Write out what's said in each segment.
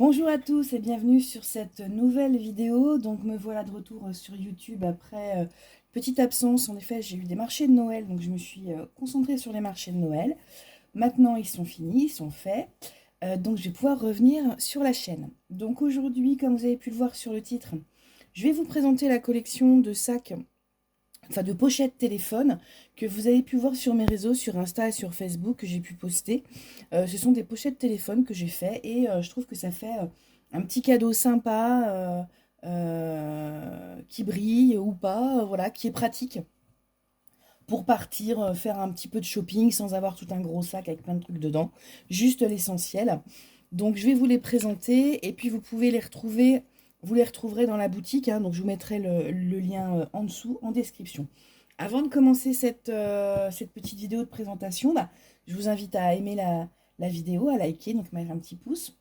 Bonjour à tous et bienvenue sur cette nouvelle vidéo. Donc me voilà de retour sur YouTube après petite absence. En effet, j'ai eu des marchés de Noël, donc je me suis concentrée sur les marchés de Noël. Maintenant, ils sont finis, ils sont faits. Donc je vais pouvoir revenir sur la chaîne. Donc aujourd'hui, comme vous avez pu le voir sur le titre, je vais vous présenter la collection de sacs, enfin de pochettes téléphone que vous avez pu voir sur mes réseaux, sur Insta et sur Facebook, que j'ai pu poster. Ce sont des pochettes téléphone que j'ai fait et je trouve que ça fait un petit cadeau sympa qui brille ou pas, voilà, qui est pratique pour partir faire un petit peu de shopping sans avoir tout un gros sac avec plein de trucs dedans, juste l'essentiel. Donc je vais vous les présenter et puis vous pouvez les retrouver, vous les retrouverez dans la boutique, hein, donc je vous mettrai le lien en dessous en description. Avant de commencer cette petite vidéo de présentation, bah, je vous invite à aimer la vidéo, à liker, donc mettre un petit pouce,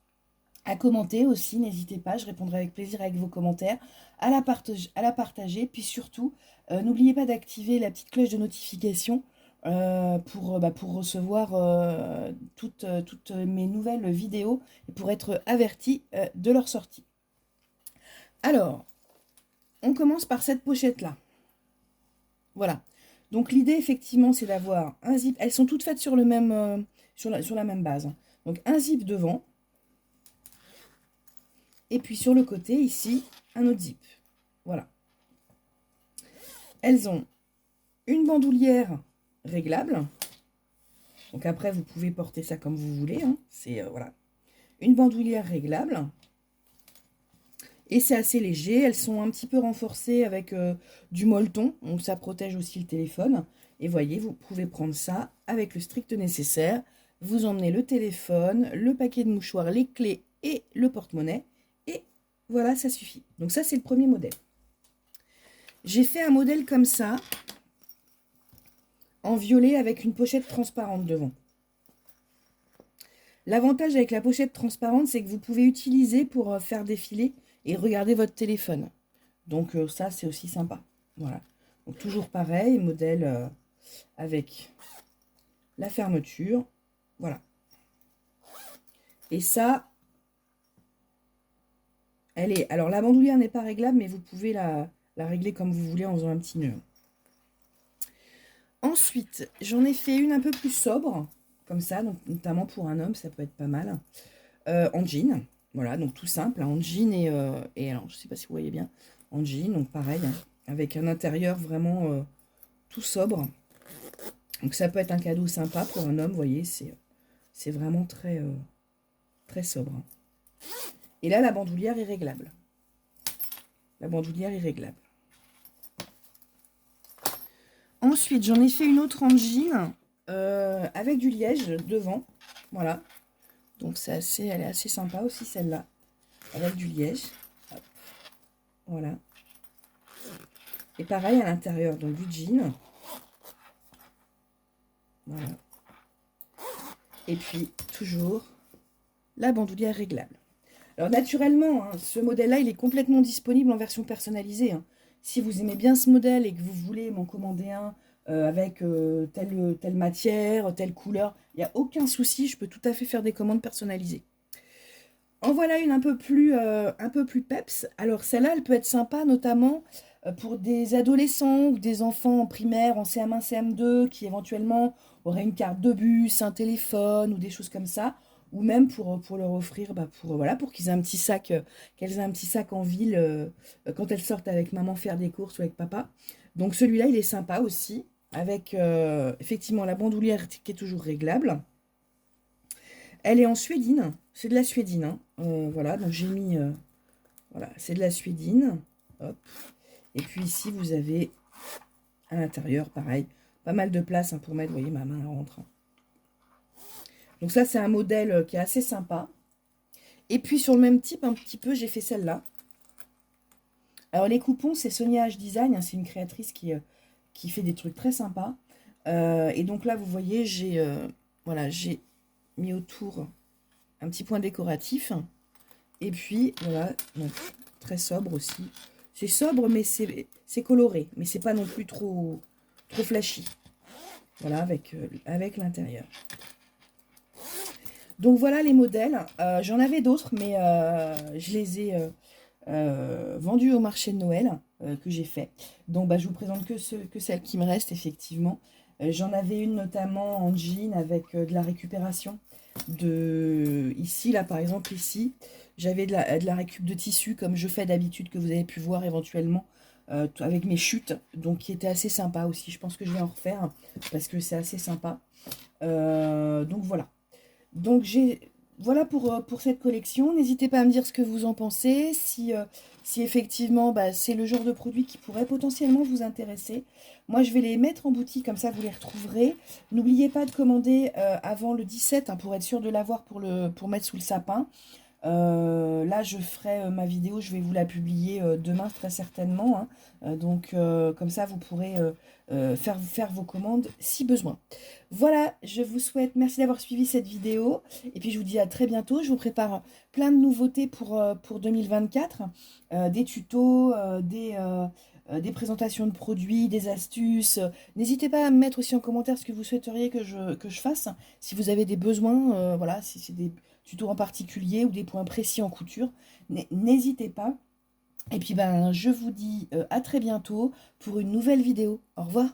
à commenter aussi, n'hésitez pas, je répondrai avec plaisir avec vos commentaires, à la partager, puis surtout, n'oubliez pas d'activer la petite cloche de notification pour recevoir toutes mes nouvelles vidéos et pour être averti de leur sortie. Alors, on commence par cette pochette-là. Voilà. Donc l'idée, effectivement, c'est d'avoir un zip. Elles sont toutes faites sur le même, sur la même base. Donc un zip devant. Et puis sur le côté, ici, un autre zip. Voilà. Elles ont une bandoulière réglable. Donc après, vous pouvez porter ça comme vous voulez. Hein. C'est voilà. Une bandoulière réglable. Et c'est assez léger. Elles sont un petit peu renforcées avec du molleton. Donc ça protège aussi le téléphone. Et voyez, vous pouvez prendre ça avec le strict nécessaire. Vous emmenez le téléphone, le paquet de mouchoirs, les clés et le porte-monnaie. Et voilà, ça suffit. Donc ça, c'est le premier modèle. J'ai fait un modèle comme ça, en violet avec une pochette transparente devant. L'avantage avec la pochette transparente, c'est que vous pouvez utiliser pour faire défiler et regarder votre téléphone. Donc ça, c'est aussi sympa. Voilà. Donc toujours pareil, modèle avec la fermeture. Voilà. Et ça, elle est... Alors la bandoulière n'est pas réglable, mais vous pouvez la régler comme vous voulez en faisant un petit nœud. Ensuite, j'en ai fait une un peu plus sobre, comme ça, donc, notamment pour un homme, ça peut être pas mal. En jean, voilà, donc tout simple, hein, en jean et alors, je sais pas si vous voyez bien, en jean, donc pareil, hein, avec un intérieur vraiment tout sobre. Donc ça peut être un cadeau sympa pour un homme, vous voyez, c'est vraiment très sobre. Hein. Et là, la bandoulière est réglable. La bandoulière est réglable. Ensuite, j'en ai fait une autre en jean avec du liège devant. Voilà. Donc elle est assez sympa aussi celle-là. Avec du liège. Hop. Voilà. Et pareil à l'intérieur, donc du jean. Voilà. Et puis, toujours, la bandoulière réglable. Alors naturellement, hein, ce modèle-là, il est complètement disponible en version personnalisée. Hein. Si vous aimez bien ce modèle et que vous voulez m'en commander un avec telle matière, telle couleur, il n'y a aucun souci, je peux tout à fait faire des commandes personnalisées. En voilà une un peu plus peps. Alors celle-là, elle peut être sympa, notamment pour des adolescents ou des enfants en primaire, en CM1, CM2, qui éventuellement auraient une carte de bus, un téléphone ou des choses comme ça. Ou même pour leur offrir, voilà, pour qu'ils aient un petit sac, qu'elles aient un petit sac en ville quand elles sortent avec maman faire des courses ou avec papa. Donc celui-là, il est sympa aussi, avec effectivement la bandoulière qui est toujours réglable. Elle est en suédine, c'est de la suédine. Hein. Voilà, donc j'ai mis, voilà, c'est de la suédine. Hop. Et puis ici, vous avez à l'intérieur, pareil, pas mal de place hein, pour mettre, vous voyez, ma main rentre. Donc ça, c'est un modèle qui est assez sympa. Et puis sur le même type, un petit peu, j'ai fait celle-là. Alors les coupons, c'est Sonia H Design, hein, c'est une créatrice qui fait des trucs très sympas. Et donc là, vous voyez, voilà, j'ai mis autour un petit point décoratif. Et puis, voilà, donc très sobre aussi. C'est sobre, mais c'est coloré. Mais c'est pas non plus trop flashy. Voilà, avec l'intérieur. Donc voilà les modèles. J'en avais d'autres, mais je les ai vendus au marché de Noël que j'ai fait. Donc bah, je vous présente que celles qui me restent, effectivement. J'en avais une notamment en jean avec de la récupération. Ici, là par exemple, ici, j'avais de la récup de tissu comme je fais d'habitude, que vous avez pu voir éventuellement avec mes chutes, donc qui était assez sympa aussi. Je pense que je vais en refaire parce que c'est assez sympa. Donc voilà. Donc voilà pour cette collection. N'hésitez pas à me dire ce que vous en pensez, si effectivement bah, c'est le genre de produit qui pourrait potentiellement vous intéresser. Moi, je vais les mettre en boutique, comme ça vous les retrouverez. N'oubliez pas de commander avant le 17 hein, pour être sûr de l'avoir pour mettre sous le sapin. Là, je ferai ma vidéo, je vais vous la publier demain très certainement, hein. Donc, comme ça, vous pourrez faire vos commandes si besoin. Voilà, je vous souhaite, merci d'avoir suivi cette vidéo. Et puis, je vous dis à très bientôt. Je vous prépare plein de nouveautés pour 2024. Des tutos, des présentations de produits, des astuces. N'hésitez pas à me mettre aussi en commentaire ce que vous souhaiteriez que je fasse. Si vous avez des besoins, voilà, si c'est des tutos en particulier ou des points précis en couture, n'hésitez pas. Et puis ben, je vous dis à très bientôt pour une nouvelle vidéo. Au revoir.